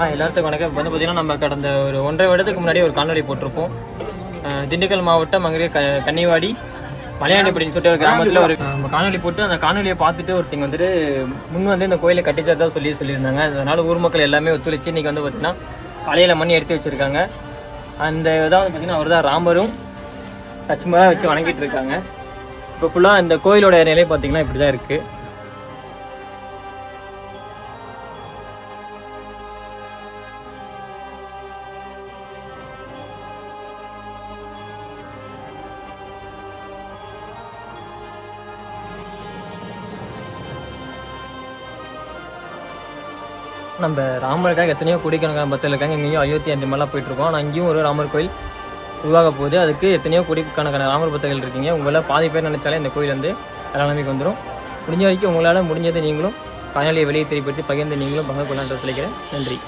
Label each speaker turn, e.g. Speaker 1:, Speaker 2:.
Speaker 1: எல்லாத்துக்கும் வணக்கம். இப்போ வந்து பார்த்திங்கன்னா நம்ம கடந்த ஒரு 1.5 வருடத்துக்கு முன்னாடி ஒரு காணொலி போட்டிருப்போம். திண்டுக்கல் மாவட்டம் அங்கே கன்னிவாடி மலையாண்டிப்படின்னு சொல்லிட்டு ஒரு கிராமத்தில் ஒரு காணொலி போட்டு அந்த காணொலியை பார்த்துட்டு ஒருத்தங்க வந்துட்டு முன் வந்து இந்த கோயிலை கட்டித்ததான் சொல்லியிருந்தாங்க. அதனால் ஊர் மக்கள் எல்லாமே ஒத்துழைச்சி இன்றைக்கி வந்து பார்த்திங்கன்னா பழையில மண் எடுத்து வச்சுருக்காங்க. அந்த இதாக வந்து பார்த்திங்கன்னா அவர் தான் ராமரும் லட்சுமராக வச்சு வணங்கிட்டு இருக்காங்க. இப்போ ஃபுல்லாக இந்த கோயிலோட நிலை பார்த்திங்கன்னா இப்படி தான் இருக்குது. நம்ம ராமருக்காக எத்தனையோ கோடிக்கணக்கான பக்தர்கள் இருக்காங்க. இங்கேயும் அயோத்தி அந்த மாதிரிலாம் போயிட்டுருக்கோம். ஆனால் இங்கேயும் ஒரு ராமர் கோயில் உருவாக போகுது. அதுக்கு எத்தனையோ கோடிக்கணக்கான ராமர் பக்தர்கள் இருக்கீங்க. உங்களால் பாதி பேர் நினச்சாலே இந்த கோயில் வந்து நிலைமைக்கு வந்துடும். முடிஞ்ச வரைக்கும் உங்களால் முடிஞ்சதை நீங்களும் காணொலியை வெளியே தெரியப்படுத்தி பகிர்ந்து நீங்களும் பங்கு கொள்ளான்னு சொல்லிக்கிறேன். நன்றி.